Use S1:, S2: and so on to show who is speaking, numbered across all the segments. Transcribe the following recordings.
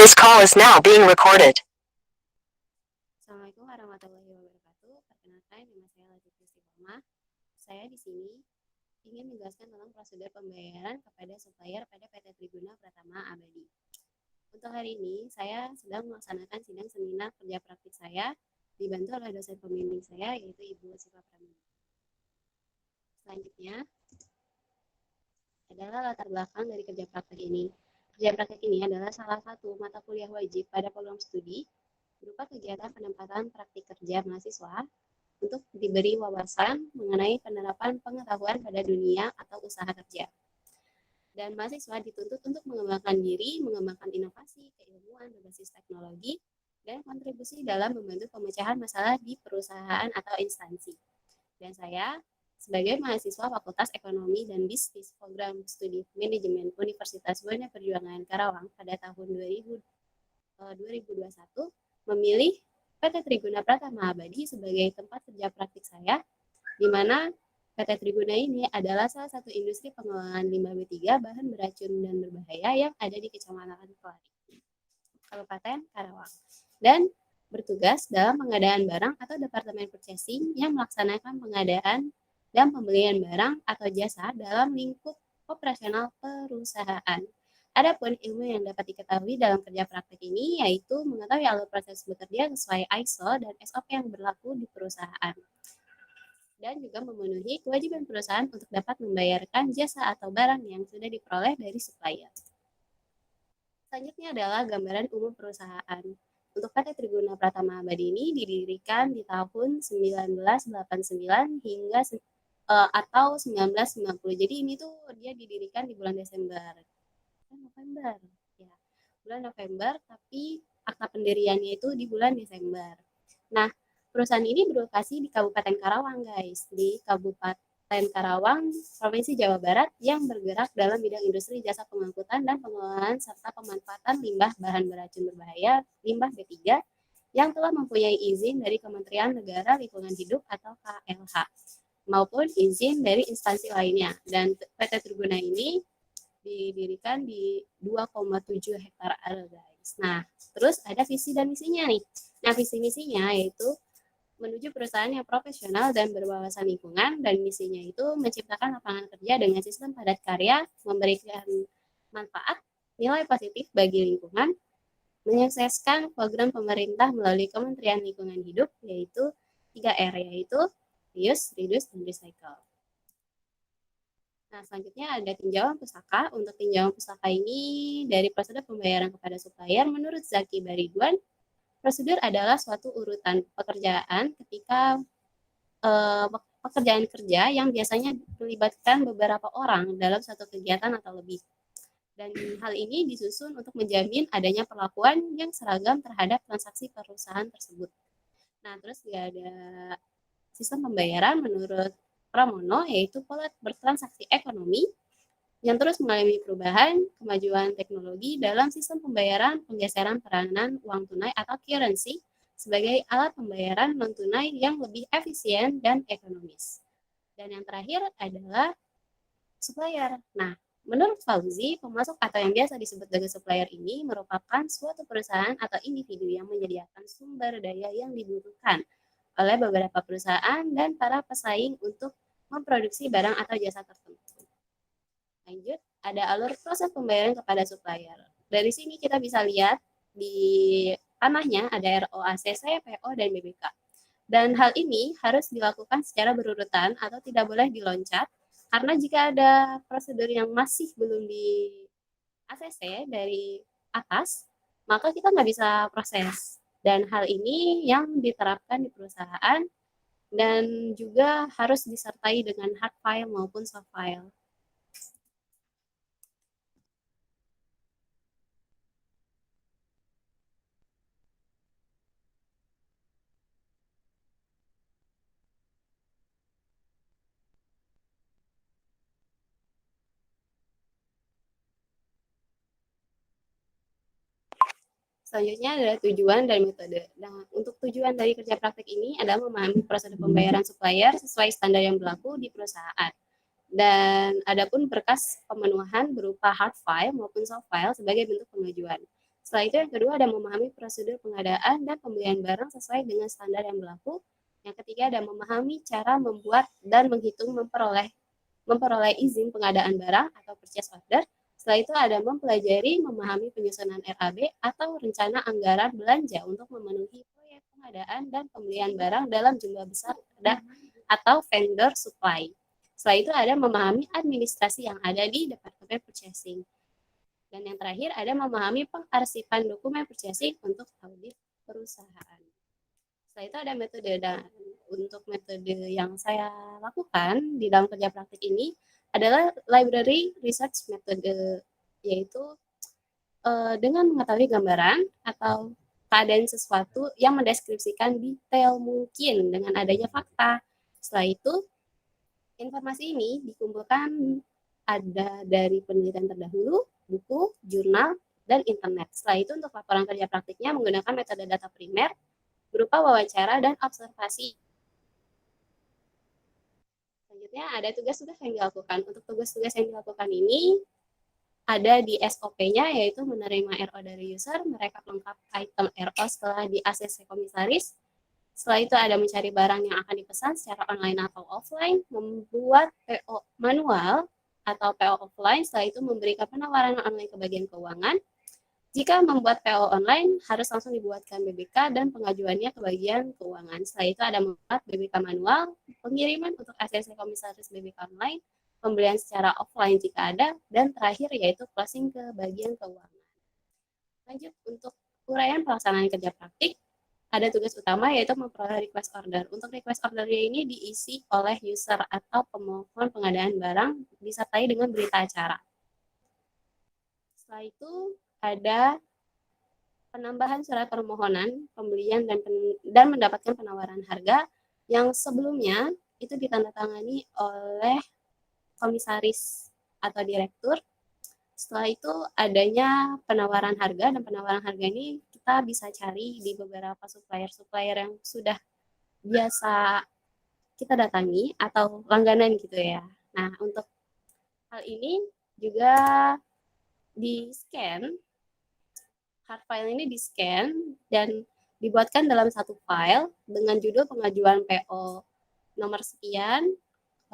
S1: This call is now being recorded.
S2: Assalamualaikum warahmatullahi wabarakatuh. Perkenalkan, nama saya Latifah Istiqomah. Saya di sini ingin menjelaskan tentang prosedur pembayaran kepada supplier pada PT Triguna Pratama Abadi. Untuk hari ini, saya sedang melaksanakan sidang seminar kerja praktik saya, dibantu oleh dosen pembimbing saya, yaitu Ibu Siva Pramila. Selanjutnya adalah latar belakang dari kerja praktik ini. Kerja praktik ini adalah salah satu mata kuliah wajib pada program studi berupa kegiatan penempatan praktik kerja mahasiswa untuk diberi wawasan mengenai penerapan pengetahuan pada dunia atau usaha kerja. Dan mahasiswa dituntut untuk mengembangkan diri, mengembangkan inovasi, keilmuan berbasis teknologi, dan kontribusi dalam membantu pemecahan masalah di perusahaan atau instansi. Dan saya sebagai mahasiswa Fakultas Ekonomi dan Bisnis Program Studi Manajemen Universitas Buana Perjuangan Karawang pada tahun 2021 memilih PT Triguna Pratama Abadi sebagai tempat kerja praktik saya, di mana PT Triguna ini adalah salah satu industri pengolahan limbah B3 bahan beracun dan berbahaya yang ada di Kecamatan Kelari, Kabupaten Karawang, dan bertugas dalam pengadaan barang atau Departemen Purchasing yang melaksanakan pengadaan dan pembelian barang atau jasa dalam lingkup operasional perusahaan. Adapun ilmu yang dapat diketahui dalam kerja praktik ini yaitu mengetahui alur proses bekerja sesuai ISO dan SOP yang berlaku di perusahaan, dan juga memenuhi kewajiban perusahaan untuk dapat membayarkan jasa atau barang yang sudah diperoleh dari supplier. Selanjutnya adalah gambaran umum perusahaan. Untuk PT Triguna Pratama Abadi ini didirikan di tahun 1989 hingga atau 1990. Jadi ini tuh dia didirikan di bulan November. Ya, bulan November, tapi akta pendiriannya itu di bulan Desember. Nah, perusahaan ini berlokasi di Kabupaten Karawang, guys. Di Kabupaten Karawang, Provinsi Jawa Barat, yang bergerak dalam bidang industri jasa pengangkutan dan pengelolaan serta pemanfaatan limbah bahan beracun berbahaya, limbah B3, yang telah mempunyai izin dari Kementerian Negara Lingkungan Hidup atau KLH, maupun izin dari instansi lainnya. Dan PT Triguna ini didirikan di 2,7 hektar area, guys. Nah, terus ada visi dan misinya nih. Nah, visi misinya yaitu menuju perusahaan yang profesional dan berwawasan lingkungan, dan misinya itu menciptakan lapangan kerja dengan sistem padat karya, memberikan manfaat, nilai positif bagi lingkungan, menyukseskan program pemerintah melalui Kementerian Lingkungan Hidup, yaitu 3R, yaitu reuse, reduce, dan recycle. Nah, selanjutnya ada tinjauan pustaka. Untuk tinjauan pustaka ini dari prosedur pembayaran kepada supplier, menurut Zaki Baridwan, prosedur adalah suatu urutan pekerjaan ketika pekerjaan kerja yang biasanya melibatkan beberapa orang dalam satu kegiatan atau lebih. Dan hal ini disusun untuk menjamin adanya perlakuan yang seragam terhadap transaksi perusahaan tersebut. Nah, terus dia ada sistem pembayaran menurut Pramono, yaitu pola bertransaksi ekonomi yang terus mengalami perubahan, kemajuan teknologi dalam sistem pembayaran, penggeseran peranan uang tunai atau currency sebagai alat pembayaran non-tunai yang lebih efisien dan ekonomis. Dan yang terakhir adalah supplier. Nah, menurut Fauzi, pemasok atau yang biasa disebut dengan supplier ini merupakan suatu perusahaan atau individu yang menyediakan sumber daya yang dibutuhkan oleh beberapa perusahaan dan para pesaing untuk memproduksi barang atau jasa tertentu. Lanjut, ada alur proses pembayaran kepada supplier. Dari sini kita bisa lihat di tanahnya ada ROACC, PO, dan BBK. Dan hal ini harus dilakukan secara berurutan atau tidak boleh diloncat, karena jika ada prosedur yang masih belum di ACC dari atas, maka kita nggak bisa proses. Dan hal ini yang diterapkan di perusahaan dan juga harus disertai dengan hard file maupun soft file. Selanjutnya adalah tujuan dan metode. Nah, untuk tujuan dari kerja praktik ini adalah memahami prosedur pembayaran supplier sesuai standar yang berlaku di perusahaan. Dan adapun berkas pemenuhan berupa hard file maupun soft file sebagai bentuk pengajuan. Setelah itu yang kedua ada memahami prosedur pengadaan dan pembelian barang sesuai dengan standar yang berlaku. Yang ketiga ada memahami cara membuat dan menghitung memperoleh izin pengadaan barang atau purchase order. Setelah itu ada mempelajari memahami penyusunan RAB atau rencana anggaran belanja untuk memenuhi proyek pengadaan dan pembelian barang dalam jumlah besar atau vendor supply. Setelah itu ada memahami administrasi yang ada di Departemen Purchasing. Dan yang terakhir ada memahami pengarsipan dokumen purchasing untuk audit perusahaan. Setelah itu ada metode, dan untuk metode yang saya lakukan di dalam kerja praktik ini adalah library research metode, yaitu dengan mengetahui gambaran atau keadaan sesuatu yang mendeskripsikan detail mungkin dengan adanya fakta. Setelah itu, informasi ini dikumpulkan ada dari penelitian terdahulu, buku, jurnal, dan internet. Setelah itu untuk laporan kerja praktiknya menggunakan metode data primer berupa wawancara dan observasi. Selanjutnya ada tugas-tugas yang dilakukan. Untuk tugas-tugas yang dilakukan ini ada di SOP-nya, yaitu menerima RO dari user, merekap lengkap item RO setelah di ACC komisaris. Setelah itu ada mencari barang yang akan dipesan secara online atau offline, membuat PO manual atau PO offline, setelah itu memberikan penawaran online ke bagian keuangan. Jika membuat PO online, harus langsung dibuatkan BBK dan pengajuannya ke bagian keuangan. Setelah itu ada membuat BBK manual, pengiriman untuk ACC komisaris BBK online, pembelian secara offline jika ada, dan terakhir yaitu closing ke bagian keuangan. Lanjut untuk uraian pelaksanaan kerja praktik, ada tugas utama yaitu memperoleh request order. Untuk request order ini diisi oleh user atau pemohon pengadaan barang disertai dengan berita acara. Setelah itu ada penambahan surat permohonan pembelian dan mendapatkan penawaran harga yang sebelumnya itu ditandatangani oleh komisaris atau direktur. Setelah itu adanya penawaran harga, dan penawaran harga ini kita bisa cari di beberapa supplier-supplier yang sudah biasa kita datangi atau langganan gitu ya. Nah, untuk hal ini juga di-scan, hard file ini di-scan dan dibuatkan dalam satu file dengan judul pengajuan PO nomor sekian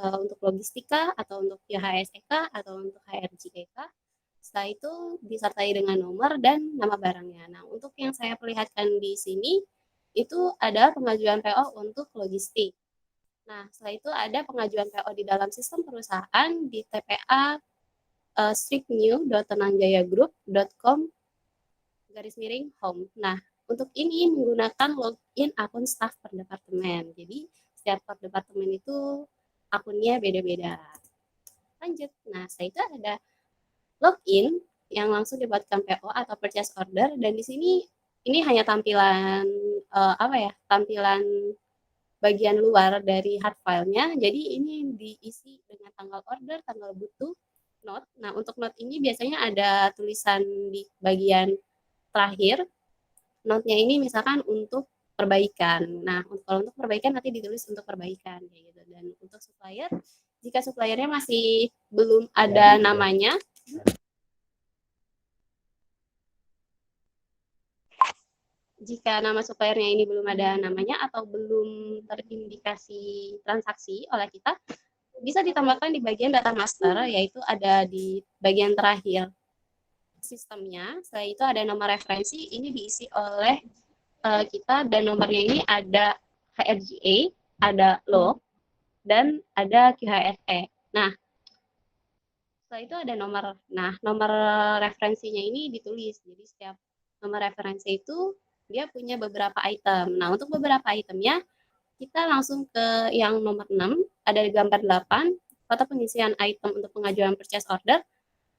S2: untuk logistika atau untuk HSEK atau untuk HRJEK. Setelah itu disertai dengan nomor dan nama barangnya. Nah, untuk yang saya perlihatkan di sini itu ada pengajuan PO untuk logistik. Nah, setelah itu ada pengajuan PO di dalam sistem perusahaan di TPA stripnewtenanjayagroup.com/home. Nah, untuk ini menggunakan login akun staf per departemen. Jadi, setiap per departemen itu akunnya beda-beda. Lanjut. Nah, setelah itu ada login yang langsung dibuatkan PO atau purchase order, dan di sini ini hanya tampilan tampilan bagian luar dari hard file-nya. Jadi ini diisi dengan tanggal order, tanggal butuh, note. Nah, untuk note ini biasanya ada tulisan di bagian terakhir. Note-nya ini misalkan untuk perbaikan. Nah, kalau untuk perbaikan nanti ditulis untuk perbaikan kayak gitu. Dan untuk supplier, jika suppliernya masih belum ada namanya, jika nama suppliernya ini belum ada namanya atau belum terindikasi transaksi oleh kita, bisa ditambahkan di bagian data master, yaitu ada di bagian terakhir sistemnya. Setelah itu ada nomor referensi, ini diisi oleh kita, dan nomornya ini ada HRGA, ada log, dan ada QHSE. Nah, setelah itu ada nomor referensinya ini ditulis. Jadi setiap nomor referensi itu dia punya beberapa item. Nah, untuk beberapa itemnya kita langsung ke yang nomor 6, ada gambar 8, foto pengisian item untuk pengajuan purchase order.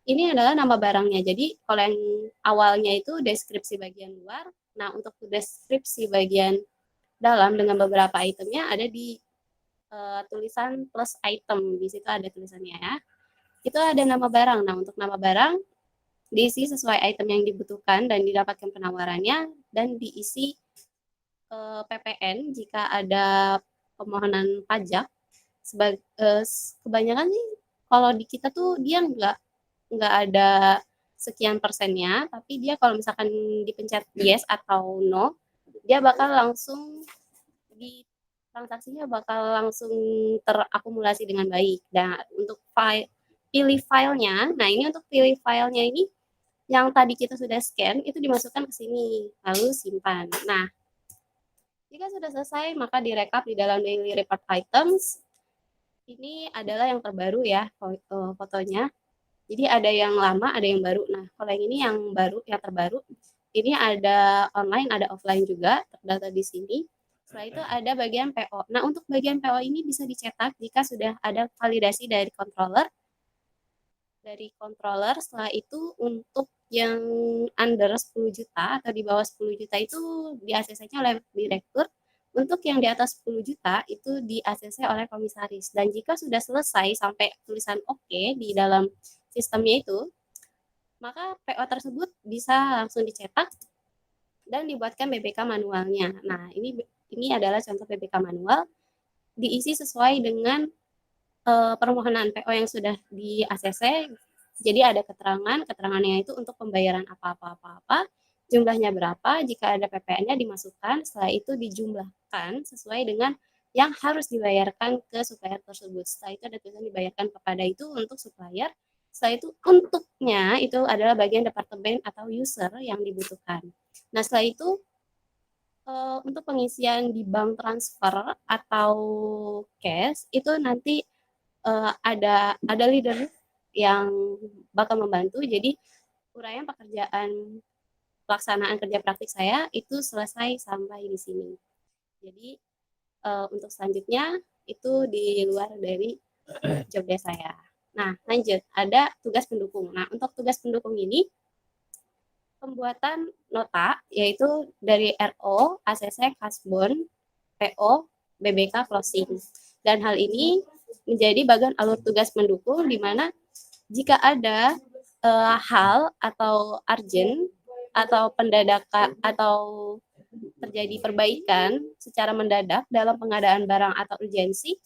S2: Ini adalah nama barangnya. Jadi kalau yang awalnya itu deskripsi bagian luar, nah untuk deskripsi bagian dalam dengan beberapa itemnya ada di tulisan plus item. Di situ ada tulisannya ya. Itu ada nama barang. Nah, untuk nama barang diisi sesuai item yang dibutuhkan dan didapatkan penawarannya, dan diisi PPN jika ada pemohonan pajak. Kebanyakan sih kalau di kita tuh dia nggak ada sekian persennya, tapi dia kalau misalkan dipencet yes atau no, dia bakal langsung di transaksinya bakal langsung terakumulasi dengan baik. Dan untuk pilih filenya, nah ini untuk pilih filenya ini yang tadi kita sudah scan itu dimasukkan ke sini, lalu simpan. Nah, jika sudah selesai maka direkap di dalam daily report items. Ini adalah yang terbaru ya fotonya. Jadi ada yang lama, ada yang baru. Nah, kalau yang ini yang baru, yang terbaru, ini ada online, ada offline juga, terdata di sini. Setelah itu ada bagian PO. Nah, untuk bagian PO ini bisa dicetak jika sudah ada validasi dari controller. Setelah itu untuk yang under 10 juta atau di bawah 10 juta itu di ACC-nya oleh direktur. Untuk yang di atas 10 juta itu di ACC oleh komisaris. Dan jika sudah selesai sampai tulisan oke di dalam sistemnya itu, maka PO tersebut bisa langsung dicetak dan dibuatkan BBK manualnya. Nah, ini adalah contoh BBK manual, diisi sesuai dengan permohonan PO yang sudah di ACC. Jadi ada keterangannya itu untuk pembayaran apa-apa, jumlahnya berapa, jika ada PPN-nya dimasukkan, setelah itu dijumlahkan sesuai dengan yang harus dibayarkan ke supplier tersebut. Setelah itu ada tulisan dibayarkan kepada itu untuk supplier. Setelah itu untuknya itu adalah bagian departemen atau user yang dibutuhkan. Nah, setelah itu untuk pengisian di bank transfer atau cash itu nanti ada leader yang bakal membantu. Jadi uraian pekerjaan pelaksanaan kerja praktik saya itu selesai sampai di sini. Jadi untuk selanjutnya itu di luar dari job desk saya. Nah, lanjut ada tugas pendukung. Nah, untuk tugas pendukung ini pembuatan nota yaitu dari RO, ACC, Kasbon, PO, BBK, closing. Dan hal ini menjadi bagian alur tugas mendukung di mana jika ada hal atau urgent atau pendadakan atau terjadi perbaikan secara mendadak dalam pengadaan barang atau urgensi,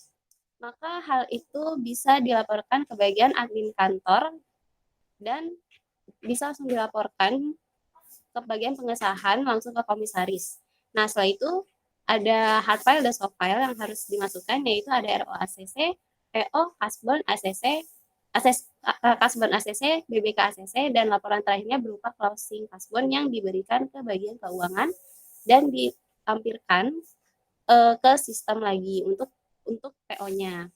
S2: maka hal itu bisa dilaporkan ke bagian admin kantor dan bisa langsung dilaporkan ke bagian pengesahan langsung ke komisaris. Nah, setelah itu ada hard file dan soft file yang harus dimasukkan, yaitu ada RO ACC, PO, Kasbon, ACC, Kasbon ACC, BBK ACC, dan laporan terakhirnya berupa closing Kasbon yang diberikan ke bagian keuangan dan ditampilkan ke sistem lagi untuk PO-nya.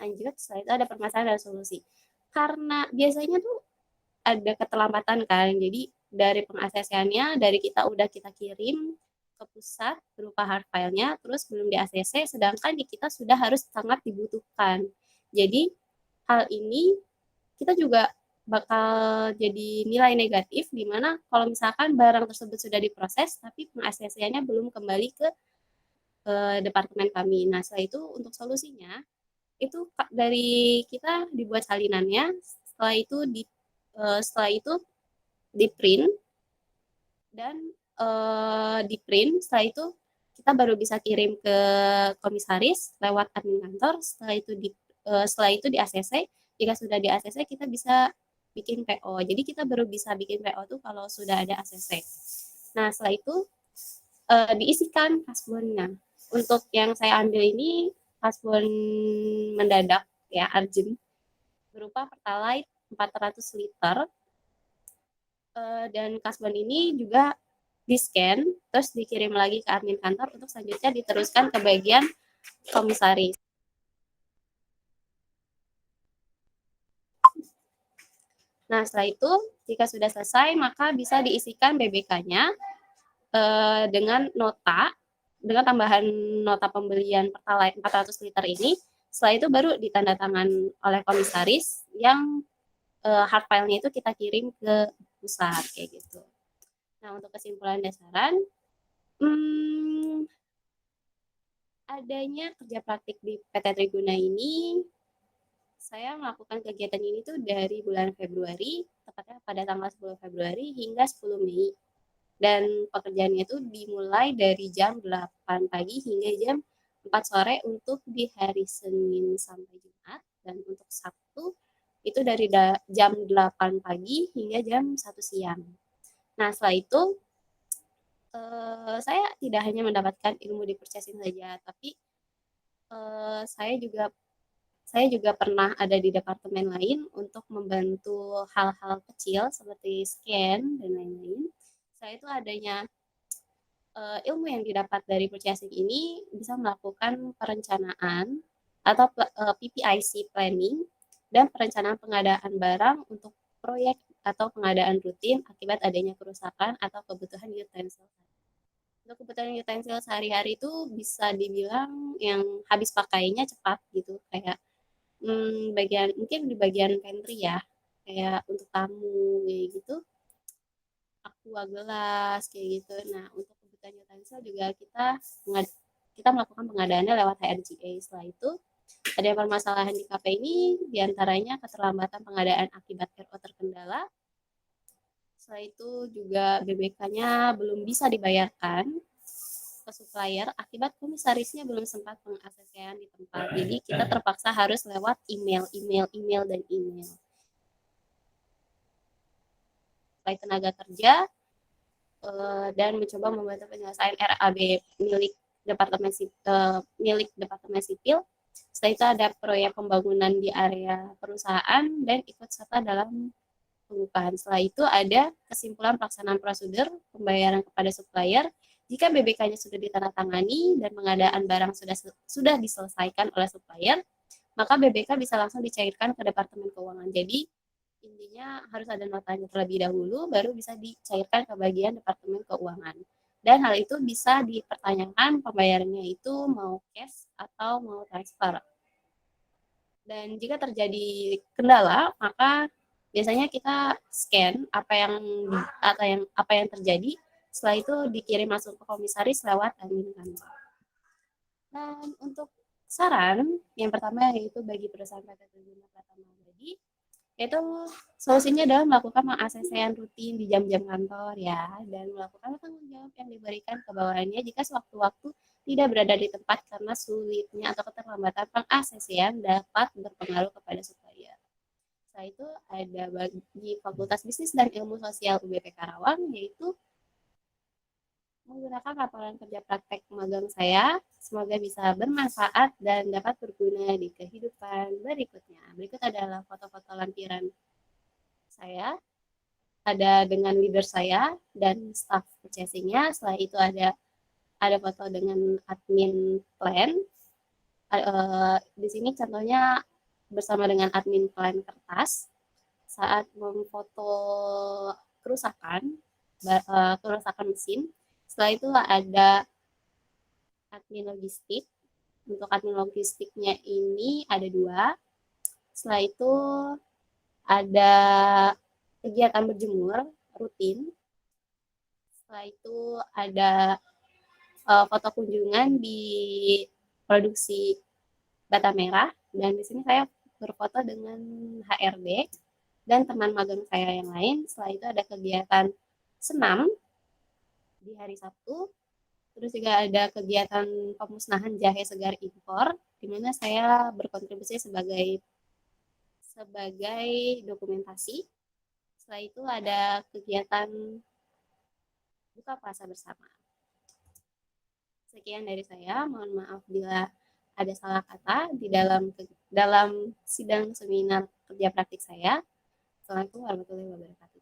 S2: Lanjut, setelah itu ada permasalahan dan solusi. Karena biasanya tuh ada keterlambatan kan, jadi dari peng-ACC-nya dari kita udah kita kirim ke pusat berupa hard file-nya, terus belum di ACC, sedangkan di kita sudah harus sangat dibutuhkan. Jadi hal ini kita juga bakal jadi nilai negatif di mana kalau misalkan barang tersebut sudah diproses tapi peng-ACC-nya belum kembali ke departemen kami. Nah, setelah itu untuk solusinya itu dari kita dibuat salinannya, setelah itu di print dan di print. Setelah itu kita baru bisa kirim ke komisaris lewat admin kantor. Setelah itu di ACC. Jika sudah di ACC kita bisa bikin PO. Jadi kita baru bisa bikin PO tuh kalau sudah ada ACC. Nah, setelah itu diisikan kasbonnya. Untuk yang saya ambil ini kasbon mendadak ya, urgent, berupa Pertalite 400 liter. Dan kasbon ini juga di-scan, terus dikirim lagi ke admin kantor untuk selanjutnya diteruskan ke bagian komisaris. Nah, setelah itu, jika sudah selesai, maka bisa diisikan BBK-nya dengan dengan tambahan nota pembelian Pertalite 400 liter ini. Setelah itu baru ditandatangan oleh komisaris yang hard file-nya itu kita kirim ke pusat, kayak gitu. Nah, untuk kesimpulan dasaran, adanya kerja praktik di PT Triguna ini, saya melakukan kegiatan ini tuh dari bulan Februari, tepatnya pada tanggal 10 Februari hingga 10 Mei. Dan pekerjaannya itu dimulai dari jam 8 pagi hingga jam 4 sore untuk di hari Senin sampai Jumat, dan untuk Sabtu Itu dari jam 8 pagi hingga jam 1 siang. Nah, setelah itu saya tidak hanya mendapatkan ilmu di purchasing saja, tapi saya juga pernah ada di departemen lain untuk membantu hal-hal kecil seperti scan dan lain-lain. Saya itu adanya ilmu yang didapat dari purchasing ini bisa melakukan perencanaan atau PPIC planning dan perencanaan pengadaan barang untuk proyek atau pengadaan rutin akibat adanya kerusakan atau kebutuhan utensil. Untuk kebutuhan utensil sehari-hari itu bisa dibilang yang habis pakainya cepat gitu, kayak mungkin di bagian pantry ya, kayak untuk tamu kayak gitu, aqua gelas kayak gitu. Nah, untuk kebutuhan utensil juga kita melakukan pengadaannya lewat HRGA. Setelah itu ada permasalahan di KP ini, diantaranya keterlambatan pengadaan akibat RO terkendala. Setelah itu juga BBK-nya belum bisa dibayarkan ke supplier akibat komisarisnya belum sempat pengaksesan di tempat. Jadi kita terpaksa harus lewat email dan email. Baik tenaga kerja dan mencoba membantu penyelesaian RAB milik Departemen Sipil. Setelah itu ada proyek pembangunan di area perusahaan dan ikut serta dalam pengupahan. Setelah itu ada kesimpulan pelaksanaan prosedur pembayaran kepada supplier. Jika BBK-nya sudah ditandatangani dan pengadaan barang sudah diselesaikan oleh supplier, maka BBK bisa langsung dicairkan ke Departemen Keuangan. Jadi intinya harus ada notanya terlebih dahulu, baru bisa dicairkan ke bagian Departemen Keuangan. Dan hal itu bisa dipertanyakan pembayarannya itu mau cash atau mau transfer. Dan jika terjadi kendala, maka biasanya kita scan apa yang terjadi. Setelah itu dikirim masuk ke komisaris lewat admin kantor. Dan untuk saran yang pertama yaitu bagi perusahaan PT Triguna Pratama Abadi, yaitu solusinya adalah melakukan pengACC-an rutin di jam-jam kantor ya, dan melakukan tanggung jawab yang diberikan ke bawahannya jika sewaktu-waktu tidak berada di tempat karena sulitnya atau keterlambatan pengACC-an dapat berpengaruh kepada supplier. Setelah itu ada bagi Fakultas Bisnis dan Ilmu Sosial UBP Karawang, yaitu menggunakan laporan kerja praktek magang saya. Semoga bisa bermanfaat dan dapat berguna di kehidupan berikutnya. Berikut adalah foto-foto lampiran saya, ada dengan leader saya dan staff purchasing-nya. Setelah itu ada foto dengan admin plan. Di sini contohnya bersama dengan admin plan kertas saat memfoto kerusakan mesin. Setelah itu ada admin logistik. Untuk admin logistiknya ini ada 2. Setelah itu ada kegiatan berjemur rutin. Setelah itu ada foto kunjungan di produksi Bata Merah, dan di sini saya berfoto dengan HRD dan teman magang saya yang lain. Setelah itu ada kegiatan senam di hari Sabtu. Terus juga ada kegiatan pemusnahan jahe segar impor, di mana saya berkontribusi sebagai dokumentasi. Setelah itu ada kegiatan buka puasa bersama. Sekian dari saya, mohon maaf bila ada salah kata di dalam sidang seminar kerja praktik saya. Assalamualaikum warahmatullahi wabarakatuh.